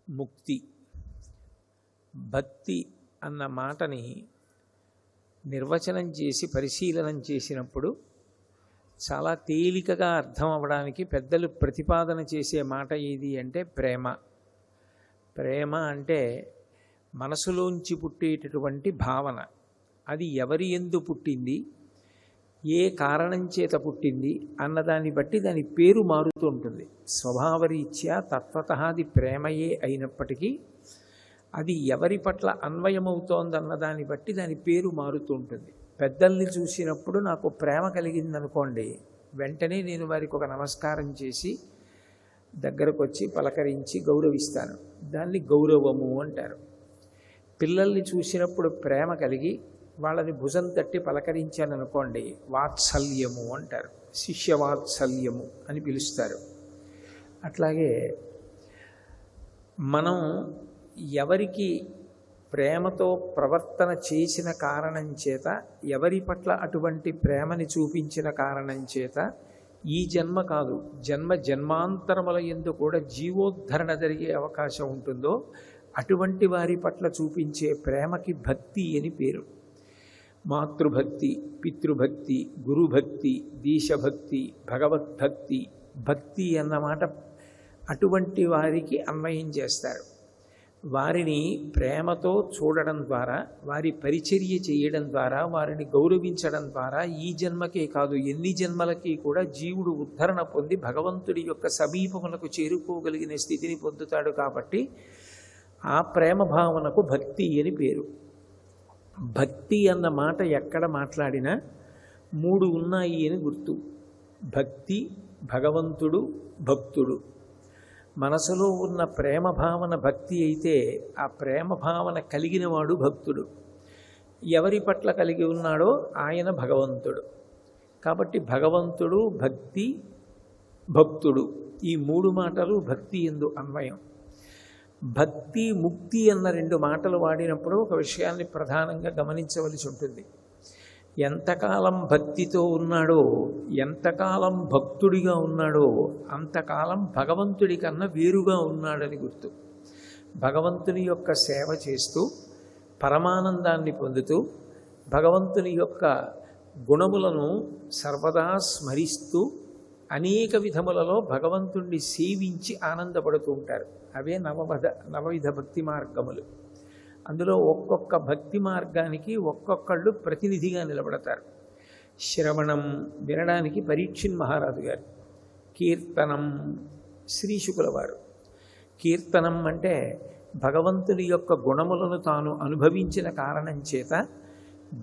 ముక్తి. భక్తి అన్న మాటని నిర్వచనం చేసి పరిశీలనం చేసినప్పుడు చాలా తేలికగా అర్థం అవ్వడానికి పెద్దలు ప్రతిపాదన చేసే మాట ఏది అంటే ప్రేమ. ప్రేమ అంటే మనసులోంచి పుట్టేటటువంటి భావన. అది ఎవరి యందు పుట్టింది, ఏ కారణం చేత పుట్టింది అన్నదాన్ని బట్టి దాని పేరు మారుతూ ఉంటుంది. స్వభావరీత్యా తత్వతః అది ప్రేమయే అయినప్పటికీ అది ఎవరి పట్ల అన్వయమవుతోందన్నదాన్ని బట్టి దాని పేరు మారుతూ ఉంటుంది. పెద్దల్ని చూసినప్పుడు నాకు ప్రేమ కలిగిందనుకోండి, వెంటనే నేను వారికి ఒక నమస్కారం చేసి దగ్గరకు వచ్చి పలకరించి గౌరవిస్తాను. దాన్ని గౌరవము అంటారు. పిల్లల్ని చూసినప్పుడు ప్రేమ కలిగి వాళ్ళని భుజం తట్టి పలకరించాను అనుకోండి, వాత్సల్యము అంటారు. శిష్యవాత్సల్యము అని పిలుస్తారు. అట్లాగే మనం ఎవరికి ప్రేమతో ప్రవర్తన చేసిన కారణం చేత, ఎవరి పట్ల అటువంటి ప్రేమని చూపించిన కారణం చేత ఈ జన్మ కాదు జన్మ జన్మాంతరముల యందు కూడా జీవోద్ధరణ జరిగే అవకాశం ఉంటుందో అటువంటి వారి పట్ల చూపించే ప్రేమకి భక్తి అని పేరు. మాతృభక్తి, పితృభక్తి, గురుభక్తి, దేశభక్తి, భగవద్భక్తి, భక్తి అన్నమాట అటువంటి వారికి అన్వయం చేస్తారు. వారిని ప్రేమతో చూడడం ద్వారా, వారి పరిచర్య చేయడం ద్వారా, వారిని గౌరవించడం ద్వారా ఈ జన్మకే కాదు ఎన్ని జన్మలకి కూడా జీవుడు ఉద్ధరణ పొంది భగవంతుడి యొక్క సమీపములకు చేరుకోగలిగిన స్థితిని పొందుతాడు. కాబట్టి ఆ ప్రేమ భావనకు భక్తి అని పేరు. భక్తి అన్న మాట ఎక్కడ మాట్లాడినా మూడు ఉన్నాయి అని గుర్తు. భక్తి, భగవంతుడు, భక్తుడు. మనసులో ఉన్న ప్రేమ భావన భక్తి అయితే ఆ ప్రేమ భావన కలిగిన వాడు భక్తుడు. ఎవరి పట్ల కలిగి ఉన్నాడో ఆయన భగవంతుడు. కాబట్టి భగవంతుడు, భక్తి, భక్తుడు, ఈ మూడు మాటలు భక్తి యందు అన్వయం. భక్తి, ముక్తి అన్న రెండు మాటలు వాడినప్పుడు ఒక విషయాన్ని ప్రధానంగా గమనించవలసి ఉంటుంది. ఎంతకాలం భక్తితో ఉన్నాడో, ఎంతకాలం భక్తుడిగా ఉన్నాడో అంతకాలం భగవంతుడి కన్నా వేరుగా ఉన్నాడని గుర్తు. భగవంతుని యొక్క సేవ చేస్తూ పరమానందాన్ని పొందుతూ భగవంతుని యొక్క గుణములను సర్వదా స్మరిస్తూ అనేక విధములలో భగవంతుణ్ణి సేవించి ఆనందపడుతూ ఉంటారు. అవే నవవిధ భక్తి మార్గములు. అందులో ఒక్కొక్క భక్తి మార్గానికి ఒక్కొక్కళ్ళు ప్రతినిధిగా నిలబడతారు. శ్రవణం వినడానికి పరీక్షిన్ మహారాజు గారు, కీర్తనం శ్రీశుకుల వారు. కీర్తనం అంటే భగవంతుని యొక్క గుణములను తాను అనుభవించిన కారణం చేత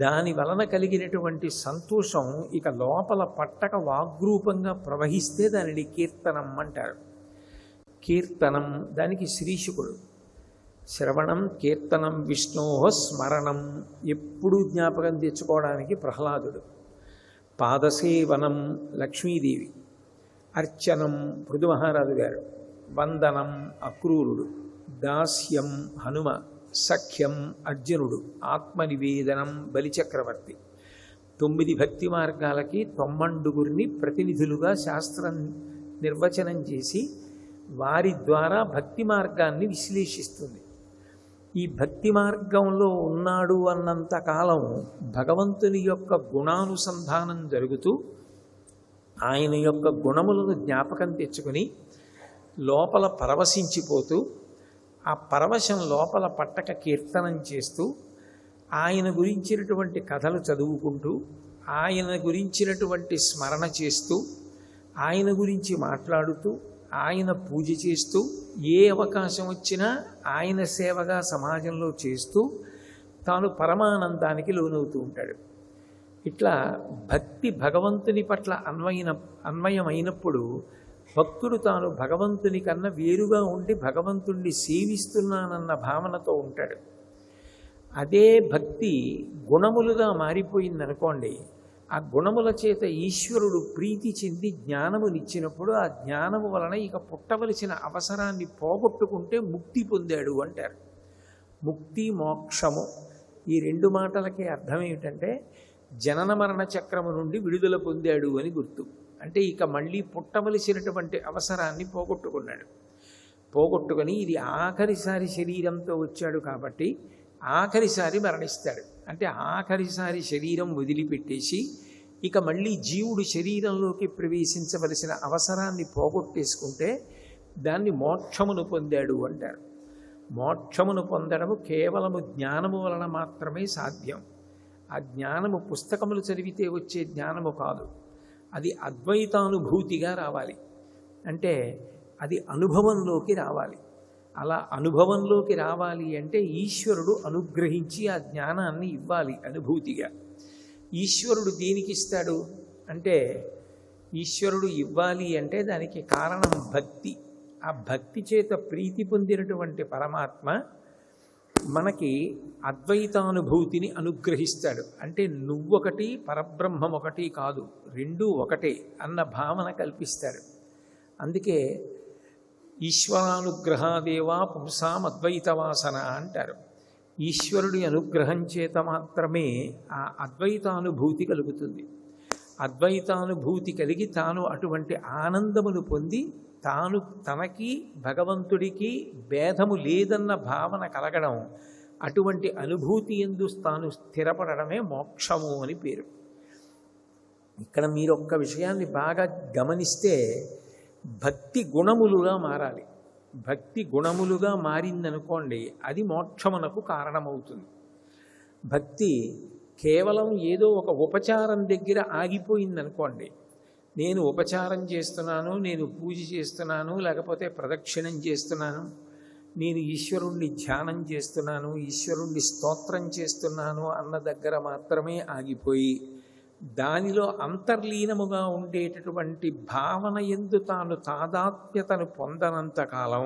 దాని వలన కలిగినటువంటి సంతోషం ఇక లోపల పట్టక వాగ్రూపంగా ప్రవహిస్తే దానిని కీర్తనం అంటారు. కీర్తనం దానికి శ్రీశుకుడు. శ్రవణం, కీర్తనం, విష్ణోహ స్మరణం ఎప్పుడూ జ్ఞాపకం తెచ్చుకోవడానికి ప్రహ్లాదుడు. పాదసేవనం లక్ష్మీదేవి, అర్చనం పృథు మహారాజు గారు, వందనం అక్రూరుడు, దాస్యం హనుమ, సఖ్యం అర్జునుడు, ఆత్మనివేదనం బలిచక్రవర్తి. 9 భక్తి మార్గాలకి 90 ప్రతినిధులుగా శాస్త్రం నిర్వచనం చేసి వారి ద్వారా భక్తి మార్గాన్ని విశ్లేషిస్తుంది. ఈ భక్తి మార్గంలో ఉన్నాడు అన్నంత కాలం భగవంతుని యొక్క గుణానుసంధానం జరుగుతూ ఆయన యొక్క గుణములను జ్ఞాపకం తెచ్చుకొని లోపల పరవశించిపోతూ ఆ పరవశం లోపల పట్టక కీర్తనం చేస్తూ ఆయన గురించినటువంటి కథలు చదువుకుంటూ ఆయన గురించినటువంటి స్మరణ చేస్తూ ఆయన గురించి మాట్లాడుతూ ఆయన పూజ చేస్తూ ఏ అవకాశం వచ్చినా ఆయన సేవగా సమాజంలో చేస్తూ తాను పరమానందానికి లోనవుతూ ఉంటాడు. ఇట్లా భక్తి భగవంతుని పట్ల అన్వయమైనప్పుడు భక్తుడు తాను భగవంతుని కన్నా వేరుగా ఉండి భగవంతుణ్ణి సేవిస్తున్నానన్న భావనతో ఉంటాడు. అదే భక్తి గుణములుగా మారిపోయిందనుకోండి, ఆ గుణముల చేత ఈశ్వరుడు ప్రీతి చెంది జ్ఞానమునిచ్చినప్పుడు ఆ జ్ఞానము వలన ఇక పుట్టవలసిన అవసరాన్ని పోగొట్టుకుంటే ముక్తి పొందాడు అంటారు. ముక్తి, మోక్షము ఈ రెండు మాటలకి అర్థం ఏమిటంటే జనన మరణ చక్రము నుండి విడుదల పొందాడు అని గుర్తు. అంటే ఇక మళ్ళీ పుట్టవలసినటువంటి అవసరాన్ని పోగొట్టుకున్నాడు. పోగొట్టుకొని ఇది ఆఖరిసారి శరీరంతో వచ్చాడు కాబట్టి ఆఖరిసారి మరణిస్తాడు. అంటే ఆఖరిసారి శరీరం వదిలిపెట్టేసి ఇక మళ్ళీ జీవుడు శరీరంలోకి ప్రవేశించవలసిన అవసరాన్ని పోగొట్టేసుకుంటే దాన్ని మోక్షమును పొందాడు అంటారు. మోక్షమును పొందడము కేవలము జ్ఞానము వలన మాత్రమే సాధ్యం. ఆ జ్ఞానము పుస్తకములు చదివితే వచ్చే జ్ఞానము కాదు, అది అద్వైతానుభూతిగా రావాలి. అంటే అది అనుభవంలోకి రావాలి. అలా అనుభవంలోకి రావాలి అంటే ఈశ్వరుడు అనుగ్రహించి ఆ జ్ఞానాన్ని ఇవ్వాలి అనుభూతిగా. ఈశ్వరుడు దేనికి ఇస్తాడు అంటే, ఈశ్వరుడు ఇవ్వాలి అంటే దానికి కారణం భక్తి. ఆ భక్తి చేత ప్రీతి పొందినటువంటి పరమాత్మ మనకి అద్వైతానుభూతిని అనుగ్రహిస్తాడు. అంటే నువ్వొకటి పరబ్రహ్మం ఒకటి కాదు, రెండూ ఒకటే అన్న భావన కల్పిస్తాడు. అందుకే ఈశ్వరానుగ్రహాదేవా పుంసాం అద్వైతవాసన అంటారు. ఈశ్వరుడి అనుగ్రహం చేత మాత్రమే ఆ అద్వైతానుభూతి కలుగుతుంది. అద్వైతానుభూతి కలిగి తాను అటువంటి ఆనందమును పొంది తాను తనకి భగవంతుడికి భేదము లేదన్న భావన కలగడం, అటువంటి అనుభూతి యందు తాను స్థిరపడడమే మోక్షము అని పేరు. ఇక్కడ మీరు ఒక్క విషయాన్ని బాగా గమనిస్తే భక్తి గుణములుగా మారాలి. భక్తి గుణములుగా మారిందనుకోండి, అది మోక్షమునకు కారణమవుతుంది. భక్తి కేవలం ఏదో ఒక ఉపచారం దగ్గర ఆగిపోయిందనుకోండి, నేను ఉపచారం చేస్తున్నాను, నేను పూజ చేస్తున్నాను, లేకపోతే ప్రదక్షిణం చేస్తున్నాను, నేను ఈశ్వరుణ్ణి ధ్యానం చేస్తున్నాను, ఈశ్వరుణ్ణి స్తోత్రం చేస్తున్నాను అన్న దగ్గర మాత్రమే ఆగిపోయి దానిలో అంతర్లీనముగా ఉండేటటువంటి భావన యందు తాను తాదాత్మ్యతను పొందనంత కాలం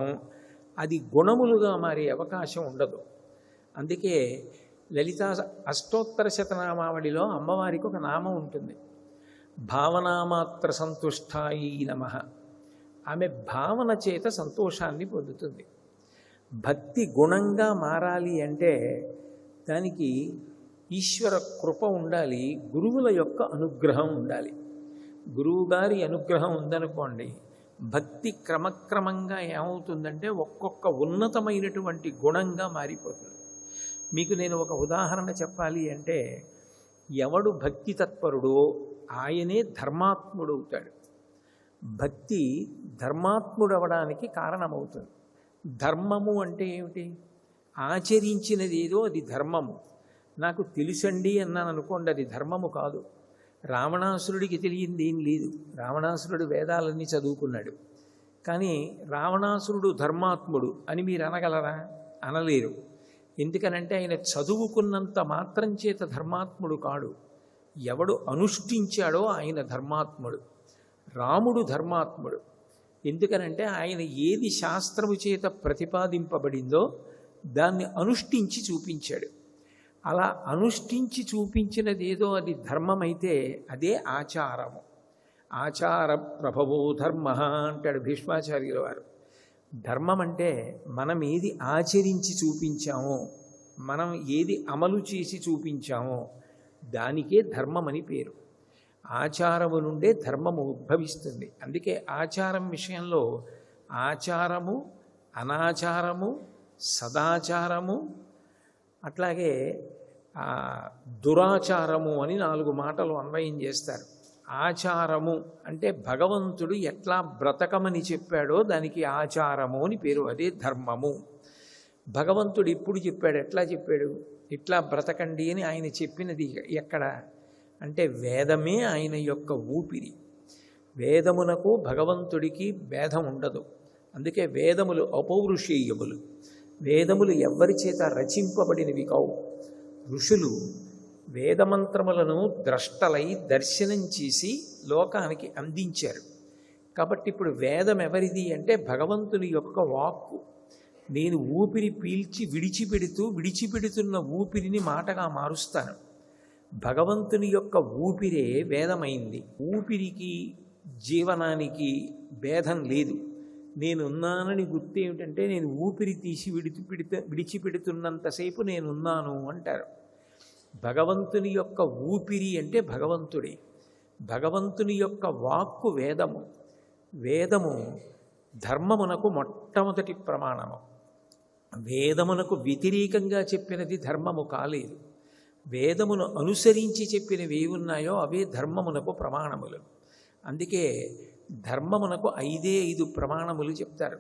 అది గుణములుగా మారే అవకాశం ఉండదు. అందుకే లలితా అష్టోత్తర శతనామావళిలో అమ్మవారికి ఒక నామం ఉంటుంది, భావనామాత్ర సంతుష్టాయి నమః. ఆమె భావన చేత సంతోషాన్ని పొందుతుంది. భక్తి గుణంగా మారాలి అంటే దానికి ఈశ్వర కృప ఉండాలి, గురువుల యొక్క అనుగ్రహం ఉండాలి. గురువుగారి అనుగ్రహం ఉందనుకోండి, భక్తి క్రమక్రమంగా ఏమవుతుందంటే ఒక్కొక్క ఉన్నతమైనటువంటి గుణంగా మారిపోతుంది. మీకు నేను ఒక ఉదాహరణ చెప్పాలి అంటే, ఎవడు భక్తి తత్పరుడో ఆయనే ధర్మాత్ముడు అవుతాడు. భక్తి ధర్మాత్ముడవడానికి కారణమవుతుంది. ధర్మము అంటే ఏమిటి? ఆచరించినది ఏదో అది ధర్మము. నాకు తెలుసండి అన్నాను అనుకోండి, అది ధర్మము కాదు. రావణాసురుడికి తెలియంది ఏం లేదు. రావణాసురుడు వేదాలన్నీ చదువుకున్నాడు, కానీ రావణాసురుడు ధర్మాత్ముడు అని మీరు అనగలరా? అనలేరు. ఎందుకనంటే ఆయన చదువుకున్నంత మాత్రం చేత ధర్మాత్ముడు కాడు. ఎవడు అనుష్ఠించాడో ఆయన ధర్మాత్ముడు. రాముడు ధర్మాత్ముడు. ఎందుకనంటే ఆయన ఏది శాస్త్రము చేత ప్రతిపాదింపబడిందో దాన్ని అనుష్ఠించి చూపించాడు. అలా అనుష్ఠించి చూపించినదేదో అది ధర్మమైతే అదే ఆచారము. ఆచార ప్రభవో ధర్మ అంటాడు భీష్మాచార్యుల వారు. ధర్మం అంటే మనం ఏది ఆచరించి చూపించామో, మనం ఏది అమలు చేసి చూపించామో దానికే ధర్మం అని పేరు. ఆచారము నుండే ధర్మము ఉద్భవిస్తుంది. అందుకే ఆచారం విషయంలో ఆచారము, అనాచారము, సదాచారము, అట్లాగే దురాచారము అని 4 మాటలు అన్వయం చేస్తారు. ఆచారము అంటే భగవంతుడు ఎట్లా బ్రతకమని చెప్పాడో దానికి ఆచారము అని పేరు, అదే ధర్మము. భగవంతుడు ఎప్పుడు చెప్పాడు, ఎట్లా చెప్పాడు? ఇట్లా బ్రతకండి అని ఆయన చెప్పినది ఎక్కడ అంటే వేదమే ఆయన యొక్క ఊపిరి. వేదమునకు భగవంతుడికి భేదం ఉండదు. అందుకే వేదములు అపౌరుషేయములు. వేదములు ఎవ్వరి చేత రచింపబడినవి కావు. ఋషులు వేదమంత్రములను ద్రష్టలై దర్శనం చేసి లోకానికి అందించారు. కాబట్టి ఇప్పుడు వేదం ఎవరిది అంటే భగవంతుని యొక్క వాక్కు. నేను ఊపిరి పీల్చి విడిచిపెడుతున్న ఊపిరిని మాటగా మారుస్తాను. భగవంతుని యొక్క ఊపిరే వేదమైంది. ఊపిరికి జీవనానికి భేదం లేదు. నేనున్నానని గుర్తు ఏమిటంటే నేను ఊపిరి తీసి విడిచిపెడుతున్నంతసేపు నేనున్నాను అంటారు. భగవంతుని యొక్క ఊపిరి అంటే భగవంతుడే. భగవంతుని యొక్క వాక్కు వేదము. వేదము ధర్మమునకు మొట్టమొదటి ప్రమాణము. వేదమునకు వ్యతిరేకంగా చెప్పినది ధర్మము కాలేదు. వేదమును అనుసరించి చెప్పినవి ఏవున్నాయో అవే ధర్మమునకు ప్రమాణములు. అందుకే ధర్మమునకు 5 ప్రమాణములు చెప్తారు.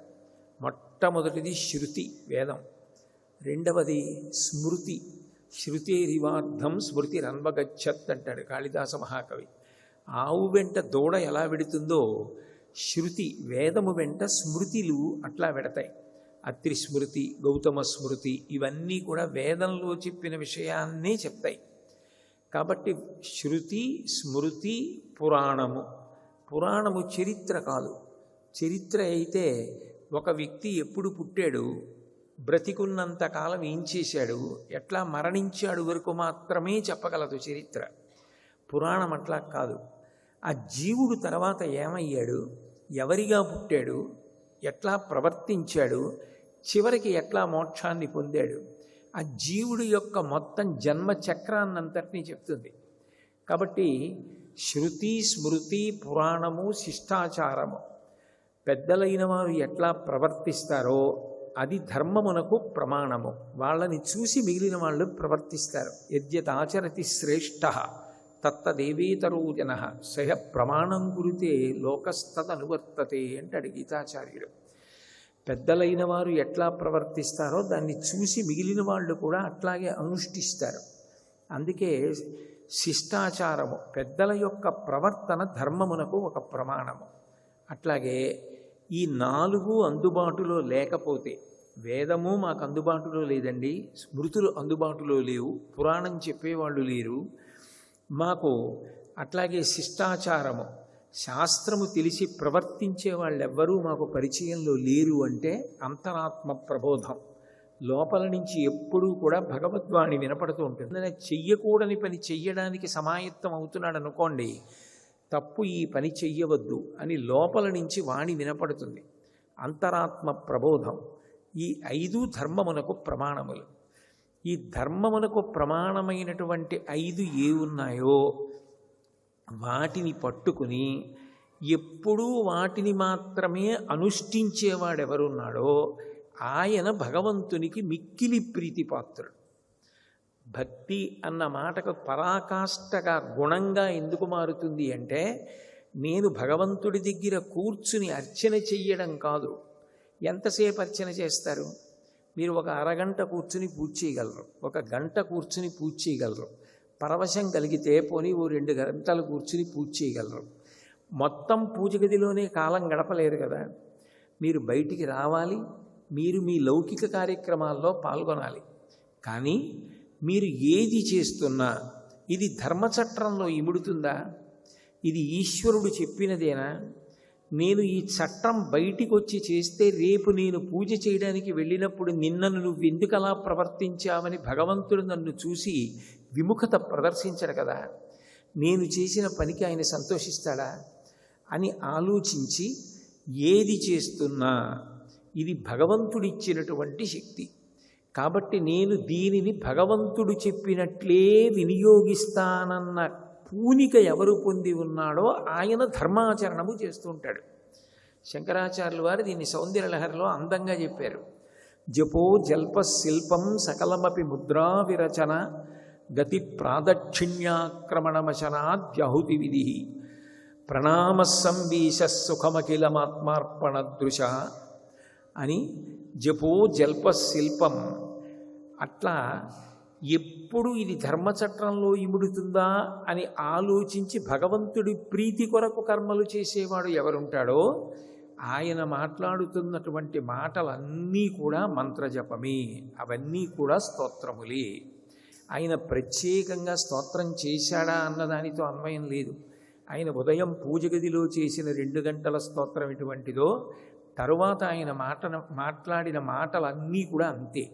మొట్టమొదటిది శృతి, వేదం. రెండవది స్మృతి, శృతేరివార్థం స్మృతిరన్వగచ్చత్ అంటాడు కాళిదాస మహాకవి. ఆవు వెంట దూడ ఎలా వెడుతుందో శృతి, వేదము వెంట స్మృతిలు అట్లా వెడతాయి. అత్రి స్మృతి, గౌతమ స్మృతి, ఇవన్నీ కూడా వేదంలో చెప్పిన విషయాన్నే చెప్తాయి. కాబట్టి శృతి, స్మృతి, పురాణము. పురాణము చరిత్ర కాదు. చరిత్ర అయితే ఒక వ్యక్తి ఎప్పుడు పుట్టాడు, బ్రతికున్నంత కాలం ఏం చేశాడు, ఎట్లా మరణించాడు వరకు మాత్రమే చెప్పగలదు చరిత్ర. పురాణం అట్లా కాదు. ఆ జీవుడు తర్వాత ఏమయ్యాడు, ఎవరిగా పుట్టాడు, ఎట్లా ప్రవర్తించాడు, చివరికి ఎట్లా మోక్షాన్ని పొందాడు, ఆ జీవుడి యొక్క మొత్తం జన్మ చక్రాన్నంతటినీ చెప్తుంది. కాబట్టి శృతి, స్మృతి, పురాణము, శిష్టాచారము, పెద్దలైన వారు ఎట్లా ప్రవర్తిస్తారో అది ధర్మమునకు ప్రమాణము. వాళ్ళని చూసి మిగిలిన వాళ్ళు ప్రవర్తిస్తారు. యద్యదాచరతి శ్రేష్ఠ తత్తదేవేతరో జన సహ ప్రమాణం కురితే లోకస్తదనువర్తతే అంటాడు గీతాచార్యుడు. పెద్దలైన వారు ఎట్లా ప్రవర్తిస్తారో దాన్ని చూసి మిగిలిన వాళ్ళు కూడా అట్లాగే అనుష్ఠిస్తారు. అందుకే శిష్టాచారము, పెద్దల యొక్క ప్రవర్తన ధర్మమునకు ఒక ప్రమాణము. అట్లాగే ఈ 4 అందుబాటులో లేకపోతే, వేదము మాకు అందుబాటులో లేదండి, స్మృతులు అందుబాటులో లేవు, పురాణం చెప్పేవాళ్ళు లేరు మాకు, అట్లాగే శిష్టాచారము, శాస్త్రము తెలిసి ప్రవర్తించే వాళ్ళెవ్వరూ మాకు పరిచయంలో లేరు అంటే అంతరాత్మ ప్రబోధం. లోపల నుంచి ఎప్పుడూ కూడా భగవద్వాణి వినపడుతూ ఉంటుంది. చెయ్యకూడని పని చెయ్యడానికి సమాయత్తం అవుతున్నాడు అనుకోండి, తప్పు, ఈ పని చెయ్యవద్దు అని లోపల నుంచి వాణి వినపడుతుంది. అంతరాత్మ ప్రబోధం. ఈ 5 ధర్మమునకు ప్రమాణములు. ఈ ధర్మమునకు ప్రమాణమైనటువంటి 5 ఏవున్నాయో వాటిని పట్టుకుని ఎప్పుడూ వాటిని మాత్రమే అనుష్ఠించేవాడెవరున్నాడో ఆయన భగవంతునికి మిక్కిలి ప్రీతిపాత్రుడు. భక్తి అన్న మాటకు పరాకాష్ఠగా గుణంగా ఎందుకు మారుతుంది అంటే, నేను భగవంతుడి దగ్గర కూర్చుని అర్చన చెయ్యడం కాదు. ఎంతసేపు అర్చన చేస్తారు మీరు? ఒక అరగంట కూర్చుని పూజ చేయగలరు, ఒక గంట కూర్చుని పూజ చేయగలరు, పరవశం కలిగితే పోనీ 2 గంటలు కూర్చుని పూజ చేయగలరు. మొత్తం పూజ గదిలోనే కాలం గడపలేరు కదా. మీరు బయటికి రావాలి, మీరు మీ లౌకిక కార్యక్రమాల్లో పాల్గొనాలి. కానీ మీరు ఏది చేస్తున్నా ఇది ధర్మచట్రంలో ఇముడుతుందా? ఇది ఈశ్వరుడు చెప్పినదేనా? నేను ఈ చట్టం బయటికి వచ్చి చేస్తే రేపు నేను పూజ చేయడానికి వెళ్ళినప్పుడు నిన్నను నువ్వు ఎందుకు అలా ప్రవర్తించావని భగవంతుడు నన్ను చూసి విముఖత ప్రదర్శించడు కదా. నేను చేసిన పనికి ఆయన సంతోషిస్తాడా అని ఆలోచించి ఏది చేస్తున్నా ఇది భగవంతుడిచ్చినటువంటి శక్తి. కాబట్టి నేను దీనిని భగవంతుడు చెప్పినట్లే వినియోగిస్తానన్న పూనిక ఎవరు పొంది ఉన్నాడో ఆయన ధర్మాచరణము చేస్తూ ఉంటాడు. శంకరాచార్యులు వారు దీన్ని సౌందర్యలహరిలో అందంగా చెప్పారు. జపో జల్ప శిల్పం సకలమపి ముద్రా విరచన గతి ప్రాదక్షిణ్యాక్రమణమశనాద్యహుతి విధి ప్రణామ సంవీశ సుఖమఖిలమాత్మార్పణదృశ అని జపో జల్ప శిల్పం. అట్లా ఎప్పుడు ఇది ధర్మచట్రంలో ఇముడుతుందా అని ఆలోచించి భగవంతుడి ప్రీతి కొరకు కర్మలు చేసేవాడు ఎవరుంటాడో ఆయన మాట్లాడుతున్నటువంటి మాటలన్నీ కూడా మంత్రజపమే, అవన్నీ కూడా స్తోత్రములే. ఆయన ప్రత్యేకంగా స్తోత్రం చేశాడా అన్నదానితో అన్వయం లేదు. ఆయన ఉదయం పూజ గదిలో చేసిన 2 గంటల స్తోత్రం ఎటువంటిదో తరువాత ఆయన మాట్లాడిన మాటలన్నీ కూడా అంతే.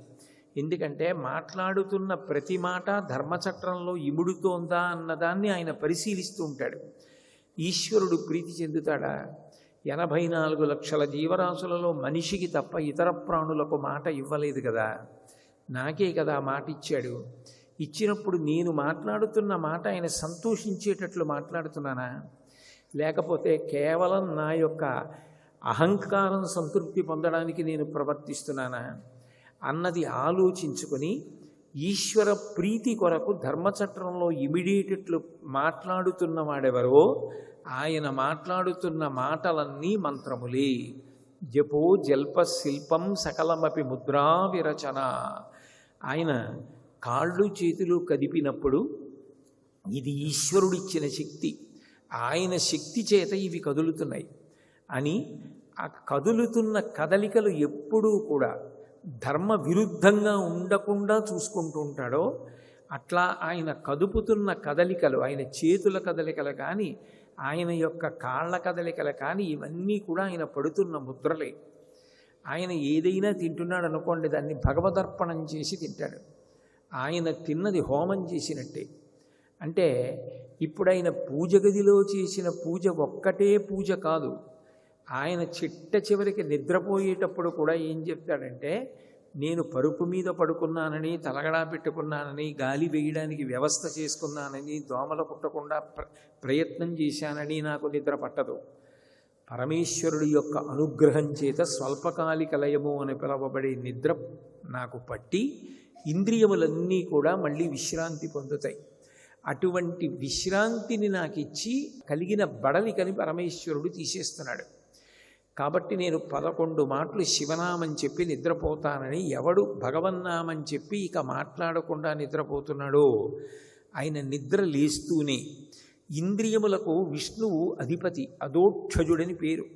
ఎందుకంటే మాట్లాడుతున్న ప్రతి మాట ధర్మచట్రంలో ఇముడుతోందా అన్నదాన్ని ఆయన పరిశీలిస్తూ ఉంటాడు. ఈశ్వరుడు ప్రీతి చెందుతాడా? 84 లక్షల జీవరాశులలో మనిషికి తప్ప ఇతర ప్రాణులకు మాట ఇవ్వలేదు కదా, నాకే కదా మాట ఇచ్చాడు. ఇచ్చినప్పుడు నేను మాట్లాడుతున్న మాట ఆయన సంతోషించేటట్లు మాట్లాడుతున్నానా, లేకపోతే కేవలం నా యొక్క అహంకారం సంతృప్తి పొందడానికి నేను ప్రవర్తిస్తున్నానా అన్నది ఆలోచించుకొని ఈశ్వర ప్రీతి కొరకు ధర్మచట్రంలో ఇమిడియేటట్లు మాట్లాడుతున్న వాడెవరో ఆయన మాట్లాడుతున్న మాటలన్నీ మంత్రములే. జపో జల్ప శిల్పం సకలమపి ముద్రా విరచన. ఆయన కాళ్ళు చేతులు కదిపినప్పుడు ఇది ఈశ్వరుడిచ్చిన శక్తి, ఆయన శక్తి చేత ఇవి కదులుతున్నాయి అని ఆ కదులుతున్న కదలికలు ఎప్పుడూ కూడా ధర్మ విరుద్ధంగా ఉండకుండా చూసుకుంటూ ఉంటాడో అట్లా ఆయన కదుపుతున్న కదలికలు, ఆయన చేతుల కదలికలు కానీ ఆయన యొక్క కాళ్ళ కదలికలు కానీ ఇవన్నీ కూడా ఆయన పడుతున్న ముద్రలే. ఆయన ఏదైనా తింటున్నాడు అనుకోండి, దాన్ని భగవదర్పణం చేసి తింటాడు. ఆయన తిన్నది హోమం చేసినట్టే. అంటే ఇప్పుడు ఆయన పూజ గదిలో చేసిన పూజ ఒక్కటే పూజ కాదు. ఆయన చిట్ట చివరికి నిద్రపోయేటప్పుడు కూడా ఏం చెప్తాడంటే, నేను పరుపు మీద పడుకున్నానని, తలగడా పెట్టుకున్నానని, గాలి వేయడానికి వ్యవస్థ చేసుకున్నానని, దోమలు కుట్టకుండా ప్రయత్నం చేశానని నాకు నిద్ర పట్టదు. పరమేశ్వరుడి యొక్క అనుగ్రహం చేత స్వల్పకాలిక లయము అని పిలవబడే నిద్ర నాకు పట్టి ఇంద్రియములన్నీ కూడా మళ్ళీ విశ్రాంతి పొందుతాయి. అటువంటి విశ్రాంతిని నాకు ఇచ్చి కలిగిన బడలికని పరమేశ్వరుడు తీసేస్తున్నాడు. కాబట్టి నేను 11 మాటలు శివనామం చెప్పి నిద్రపోతానని ఎవడు భగవన్నామని చెప్పి ఇక మాట్లాడకుండా నిద్రపోతున్నాడో ఆయన నిద్ర లేస్తూనే ఇంద్రియములకు విష్ణువు అధిపతి, అదోక్షజుడని పేరు.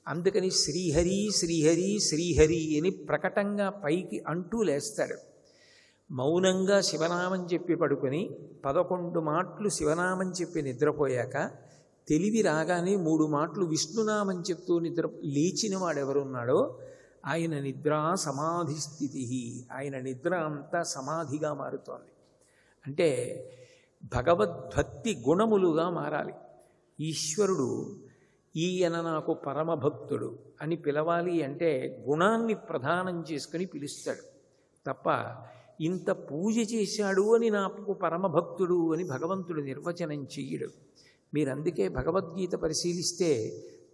అందుకని శ్రీహరి శ్రీహరి శ్రీహరి అని ప్రకటంగా పైకి అంటూ లేస్తాడు. మౌనంగా శివనామం చెప్పి పడుకొని 11 మాటలు శివనామం చెప్పి నిద్రపోయాక తెలివి రాగానే 3 మాటలు విష్ణునామం చెప్తూ లేచిన వాడెవరున్నాడో ఆయన నిద్రా సమాధి స్థితి. ఆయన నిద్ర అంతా సమాధిగా మారుతోంది. అంటే భగవద్భక్తి గుణములుగా మారాలి. ఈశ్వరుడు ఈయన నాకు పరమభక్తుడు అని పిలవాలి అంటే గుణాన్ని ప్రధానం చేసుకుని పిలుస్తాడు తప్ప ఇంత పూజ చేశాడు అని నాకు పరమభక్తుడు అని భగవంతుడు నిర్వచనం చెయ్యడు. మీరు అందుకే భగవద్గీత పరిశీలిస్తే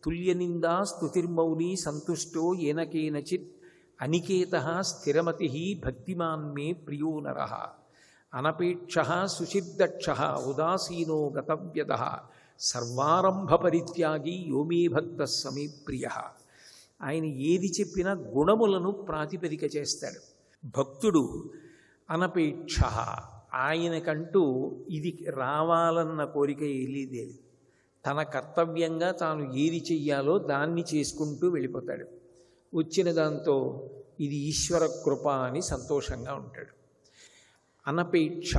తుల్యనిందా స్తుతిర్మౌని సంతుష్టో ఏనకేనచిత్ అనికేత స్థిరమతి భక్తిమాన్ మే ప్రియో నరః అనపేక్ష సుచిర్దక్ష ఉదాసీనో గతవ్యద సర్వారంభ పరిత్యాగి యోమే భక్త సమే ప్రియ. ఆయన ఏది చెప్పినా గుణములను ప్రాతిపదిక చేస్తాడు. భక్తుడు అనపేక్ష, ఆయనకంటూ ఇది రావాలన్న కోరిక ఏలేదు. తన కర్తవ్యంగా తాను ఏది చెయ్యాలో దాన్ని చేసుకుంటూ వెళ్ళిపోతాడు. వచ్చిన దాంతో ఇది ఈశ్వర కృప అని సంతోషంగా ఉంటాడు. అనపేక్ష,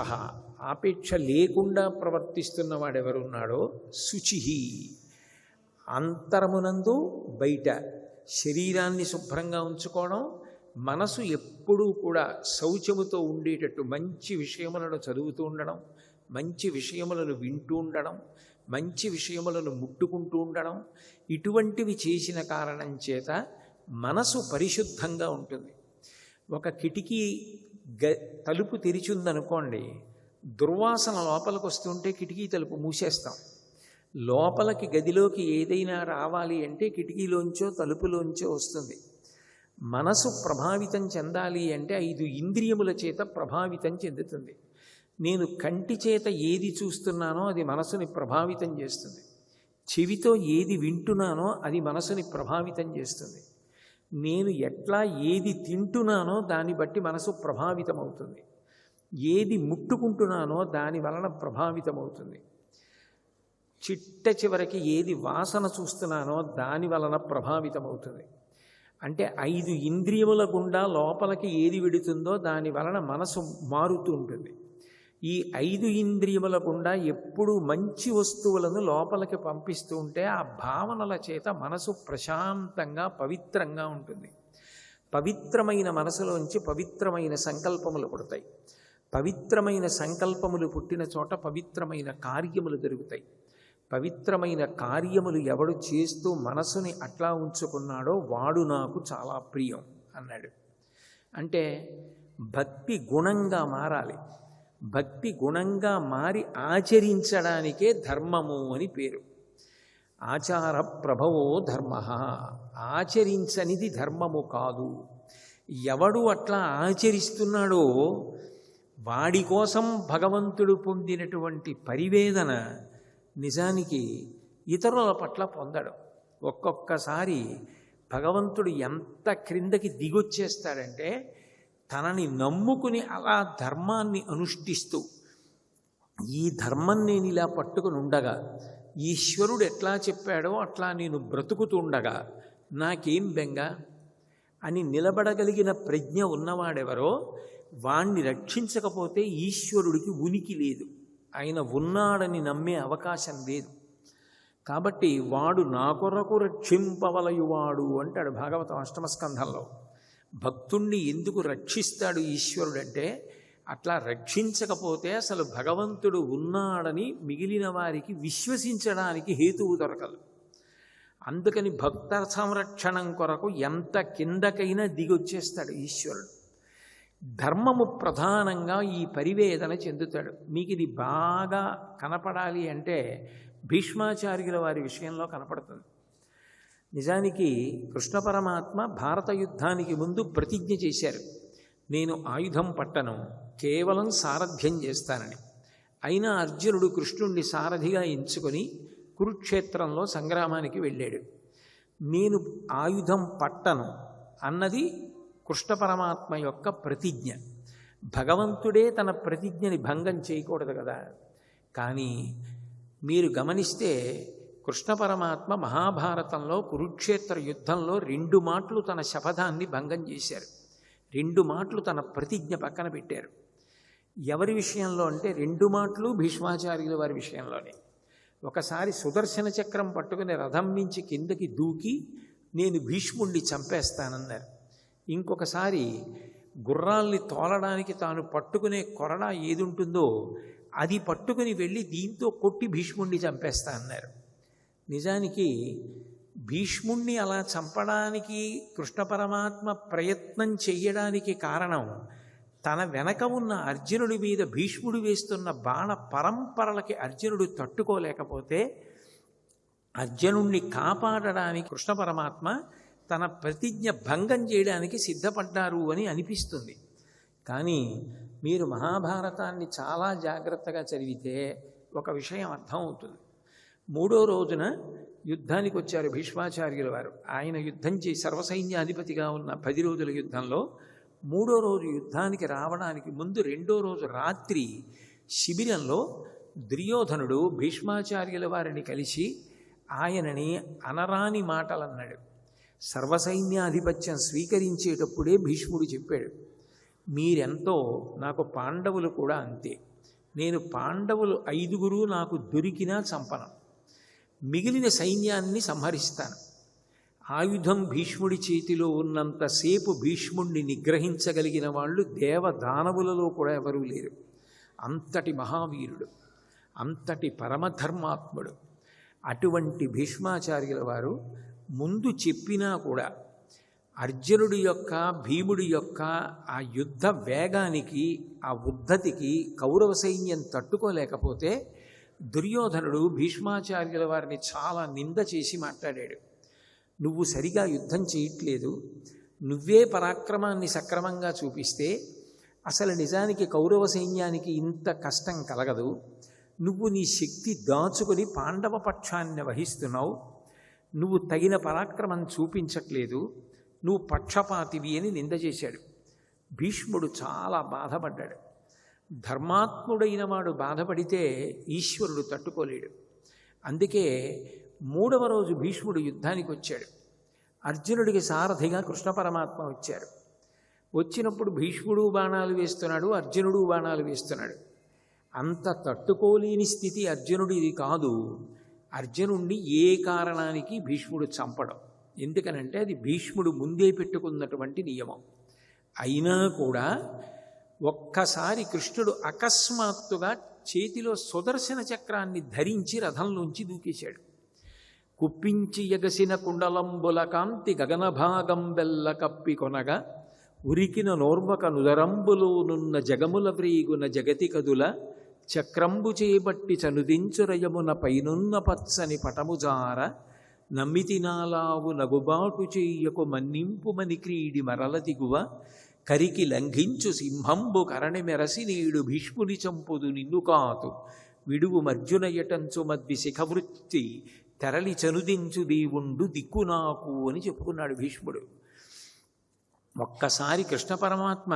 ఆపేక్ష లేకుండా ప్రవర్తిస్తున్న వాడెవరున్నాడో శుచిహి, అంతరమునందు బయట శరీరాన్ని శుభ్రంగా ఉంచుకోవడం, మనసు ఎప్పుడూ కూడా శౌచముతో ఉండేటట్టు మంచి విషయములను చదువుతూ ఉండడం, మంచి విషయములను వింటూ ఉండడం, మంచి విషయములను ముట్టుకుంటూ ఉండడం, ఇటువంటివి చేసిన కారణం చేత మనసు పరిశుద్ధంగా ఉంటుంది. ఒక కిటికీ తలుపు తెరిచిందనుకోండి, దుర్వాసన లోపలికి వస్తుంటే కిటికీ తలుపు మూసేస్తాం. లోపలికి గదిలోకి ఏదైనా రావాలి అంటే కిటికీలోంచో తలుపులోంచో వస్తుంది. మనసు ప్రభావితం చెందాలి అంటే 5 ఇంద్రియముల చేత ప్రభావితం చెందుతుంది. నేను కంటి చేత ఏది చూస్తున్నానో అది మనసుని ప్రభావితం చేస్తుంది. చెవితో ఏది వింటున్నానో అది మనసుని ప్రభావితం చేస్తుంది. నేను ఎట్లా ఏది తింటున్నానో దాన్ని బట్టి మనసు ప్రభావితం అవుతుంది. ఏది ముట్టుకుంటున్నానో దాని వలన ప్రభావితం అవుతుంది. చిట్ట చివరికి ఏది వాసన చూస్తున్నానో దాని వలన ప్రభావితం అవుతుంది. అంటే 5 ఇంద్రియముల గుండా లోపలికి ఏది వెడుతుందో దాని వలన మనసు మారుతూ ఉంటుంది. ఈ 5 ఇంద్రియముల గుండా ఎప్పుడూ మంచి వస్తువులను లోపలికి పంపిస్తూ ఉంటే ఆ భావనల చేత మనసు ప్రశాంతంగా పవిత్రంగా ఉంటుంది. పవిత్రమైన మనసులోంచి పవిత్రమైన సంకల్పములు పుడతాయి. పవిత్రమైన సంకల్పములు పుట్టిన చోట పవిత్రమైన కార్యములు జరుగుతాయి. పవిత్రమైన కార్యములు ఎవడు చేస్తూ మనసుని అట్లా ఉంచుకున్నాడో వాడు నాకు చాలా ప్రియం అన్నాడు. అంటే భక్తి గుణంగా మారాలి. భక్తి గుణంగా మారి ఆచరించడానికే ధర్మము అని పేరు. ఆచార ప్రభవో ధర్మ. ఆచరించనిది ధర్మము కాదు. ఎవడు అట్లా ఆచరిస్తున్నాడో వాడి కోసం భగవంతుడు పొందినటువంటి పరివేదన నిజానికి ఇతరుల పట్ల పొందడు. ఒక్కొక్కసారి భగవంతుడు ఎంత క్రిందకి దిగొచ్చేస్తాడంటే తనని నమ్ముకుని అలా ధర్మాన్ని అనుష్ఠిస్తూ ఈ ధర్మం నేను ఇలా పట్టుకుని ఉండగా ఈశ్వరుడు ఎట్లా చెప్పాడో అట్లా నేను బ్రతుకుతుండగా నాకేం బెంగ అని నిలబడగలిగిన ప్రజ్ఞ ఉన్నవాడెవరో వాణ్ణి రక్షించకపోతే ఈశ్వరుడికి ఉనికి లేదు, ఆయన ఉన్నాడని నమ్మే అవకాశం లేదు. కాబట్టి వాడు నా కొరకు రక్షింపవలయువాడు అంటాడు భాగవతం అష్టమ స్కంధంలో. భక్తుణ్ణి ఎందుకు రక్షిస్తాడు ఈశ్వరుడంటే అట్లా రక్షించకపోతే అసలు భగవంతుడు ఉన్నాడని మిగిలిన వారికి విశ్వసించడానికి హేతువు దొరకదు. అందుకని భక్త సంరక్షణం కొరకు ఎంత కిందకైనా దిగొచ్చేస్తాడు ఈశ్వరుడు. ధర్మము ప్రధానంగా ఈ పరివేదన చెందుతాడు. మీకు ఇది బాగా కనపడాలి అంటే భీష్మాచార్యుల వారి విషయంలో కనపడుతుంది. నిజానికి కృష్ణ పరమాత్మ భారత యుద్ధానికి ముందు ప్రతిజ్ఞ చేశారు, నేను ఆయుధం పట్టను, కేవలం సారథ్యం చేస్తానని. అయినా అర్జునుడు కృష్ణుణ్ణి సారథిగా ఎంచుకొని కురుక్షేత్రంలో సంగ్రామానికి వెళ్ళాడు. నేను ఆయుధం పట్టను అన్నది కృష్ణ పరమాత్మ యొక్క ప్రతిజ్ఞ. భగవంతుడే తన ప్రతిజ్ఞని భంగం చేయకూడదు కదా. కానీ మీరు గమనిస్తే కృష్ణ పరమాత్మ మహాభారతంలో కురుక్షేత్ర యుద్ధంలో 2 మాటలు తన శపథాన్ని భంగం చేశారు, 2 మాటలు తన ప్రతిజ్ఞ పక్కన పెట్టారు. ఎవరి విషయంలో అంటే 2 మాటలు భీష్మాచార్యుల వారి విషయంలోనే. ఒకసారి సుదర్శన చక్రం పట్టుకుని రథం నుంచి కిందకి దూకి నేను భీష్ముణ్ణి చంపేస్తానన్నారు. ఇంకొకసారి గుర్రాల్ని తోలడానికి తాను పట్టుకునే కొరడా ఏది ఉంటుందో అది పట్టుకుని వెళ్ళి దీంతో కొట్టి భీష్ముణ్ణి చంపేస్తా అన్నారు. నిజానికి భీష్ముణ్ణి అలా చంపడానికి కృష్ణ పరమాత్మ ప్రయత్నం చెయ్యడానికి కారణం తన వెనక ఉన్న అర్జునుడి మీద భీష్ముడు వేస్తున్న బాణ పరంపరలకి అర్జునుడు తట్టుకోలేకపోతే అర్జునుణ్ణి కాపాడడానికి కృష్ణ పరమాత్మ తన ప్రతిజ్ఞ భంగం చేయడానికి సిద్ధపడ్డారు అని అనిపిస్తుంది. కానీ మీరు మహాభారతాన్ని చాలా జాగ్రత్తగా చదివితే ఒక విషయం అర్థమవుతుంది. 3వ రోజున యుద్ధానికి వచ్చారు భీష్మాచార్యుల వారు. ఆయన యుద్ధం చేసి సర్వసైన్యాధిపతిగా ఉన్న 10 రోజుల యుద్ధంలో 3వ రోజు యుద్ధానికి రావడానికి ముందు 2వ రోజు రాత్రి శిబిరంలో దుర్యోధనుడు భీష్మాచార్యుల వారిని కలిసి ఆయనని అనరాని మాటలన్నాడు. సర్వసైన్యాధిపత్యం స్వీకరించేటప్పుడే భీష్ముడు చెప్పాడు, మీరెంతో నాకు పాండవులు కూడా అంతే. నేను పాండవులు 5 నాకు దొరికినా చంపను, మిగిలిన సైన్యాన్ని సంహరిస్తాను. ఆయుధం భీష్ముడి చేతిలో ఉన్నంతసేపు భీష్ముడిని నిగ్రహించగలిగిన వాళ్ళు దేవదానవులలో కూడా ఎవరూ లేరు. అంతటి మహావీరుడు, అంతటి పరమధర్మాత్ముడు. అటువంటి భీష్మాచార్యుల వారు ముందు చెప్పినా కూడా అర్జునుడి యొక్క భీముడి యొక్క ఆ యుద్ధ వేగానికి ఆ ఉద్ధతికి కౌరవ సైన్యం తట్టుకోలేకపోతే దుర్యోధనుడు భీష్మాచార్యుల వారిని చాలా నింద చేసి మాట్లాడాడు. నువ్వు సరిగా యుద్ధం చేయట్లేదు, నువ్వే పరాక్రమాన్ని సక్రమంగా చూపిస్తే అసలు నిజానికి కౌరవ సైన్యానికి ఇంత కష్టం కలగదు. నువ్వు నీ శక్తి దాచుకొని పాండవ పక్షాన్ని వహిస్తున్నావు, నువ్వు తగిన పరాక్రమం చూపించట్లేదు, నువ్వు పక్షపాతివి అని నింద చేశాడు. భీష్ముడు చాలా బాధపడ్డాడు. ధర్మాత్ముడైన వాడు బాధపడితే ఈశ్వరుడు తట్టుకోలేడు. అందుకే 3వ రోజు భీష్ముడు యుద్ధానికి వచ్చాడు. అర్జునుడికి సారథిగా కృష్ణ పరమాత్మ వచ్చారు. వచ్చినప్పుడు భీష్ముడు బాణాలు వేస్తున్నాడు, అర్జునుడు బాణాలు వేస్తున్నాడు. అంత తట్టుకోలేని స్థితి అర్జునుడిది కాదు. అర్జునుడిని ఏ కారణానికి భీష్ముడు చంపడం, ఎందుకనంటే అది భీష్ముడు ముందే పెట్టుకున్నటువంటి నియమం. అయినా కూడా ఒక్కసారి కృష్ణుడు అకస్మాత్తుగా చేతిలో సుదర్శన చక్రాన్ని ధరించి రథంలోంచి దూకేశాడు. కుప్పించి ఎగసిన కుండలంబుల కాంతి గగనభాగం బెల్ల కప్పి కొనగా ఉరికిన నోర్వక నుదరంబులోనున్న జగముల వ్రీగున జగతి కదుల చక్రంబు చేబట్టి చనుదించురయమున పైనున్న పచ్చని పటముజార నమ్మితినాలావు నగుబాటు చెయ్యకు మన్నింపు మని క్రీడి మరల దిగువ కరికి లంఘించు సింహంబు కరణి మెరసి నీడు భీష్ముని చంపుదు నిన్ను కాతు విడువు మర్జున యటంచు మద్వి శిఖవృత్తి తెరలి చనుదించు దేవుండు దిక్కు నాకు అని చెప్పుకున్నాడు భీష్ముడు. ఒక్కసారి కృష్ణ పరమాత్మ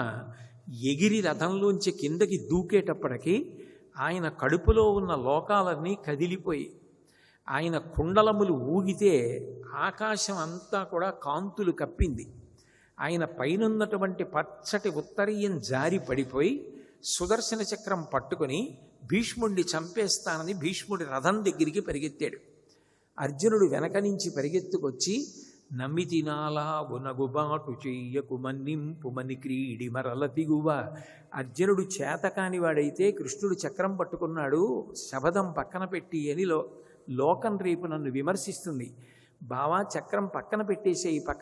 ఎగిరి రథంలోంచి కిందకి దూకేటప్పటికీ ఆయన కడుపులో ఉన్న లోకాలన్నీ కదిలిపోయి ఆయన కుండలములు ఊగితే ఆకాశం అంతా కూడా కాంతులు కప్పింది. ఆయన పైనున్నటువంటి పచ్చటి ఉత్తరీయం జారి పడిపోయి సుదర్శన చక్రం పట్టుకొని భీష్ముడిని చంపేస్తానని భీష్ముడి రథం దగ్గరికి పరిగెత్తాడు. అర్జునుడు వెనక నుంచి పరిగెత్తుకొచ్చి నమ్మితినాలావు నగుబాటు చెయ్యకు మన్నింపు మని క్రీడి మరల దిగువ. అర్జునుడు చేతకాని వాడైతే కృష్ణుడు చక్రం పట్టుకున్నాడు, శబదం పక్కన పెట్టి అని లోకం రేపు నన్ను విమర్శిస్తుంది. బావా చక్రం పక్కన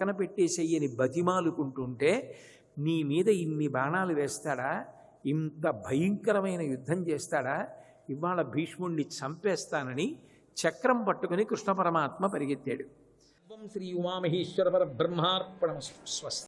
పెట్టేసేయి అని బతిమాలుకుంటుంటే నీ మీద ఇన్ని బాణాలు వేస్తాడా, ఇంత భయంకరమైన యుద్ధం చేస్తాడా, ఇవాళ భీష్ముణ్ణి చంపేస్తానని చక్రం పట్టుకుని కృష్ణ పరమాత్మ పరిగెత్తాడు. శ్రీ ఉమామహేశ్వర పరబ్రహ్మార్పణమస్తు. స్వస్తి.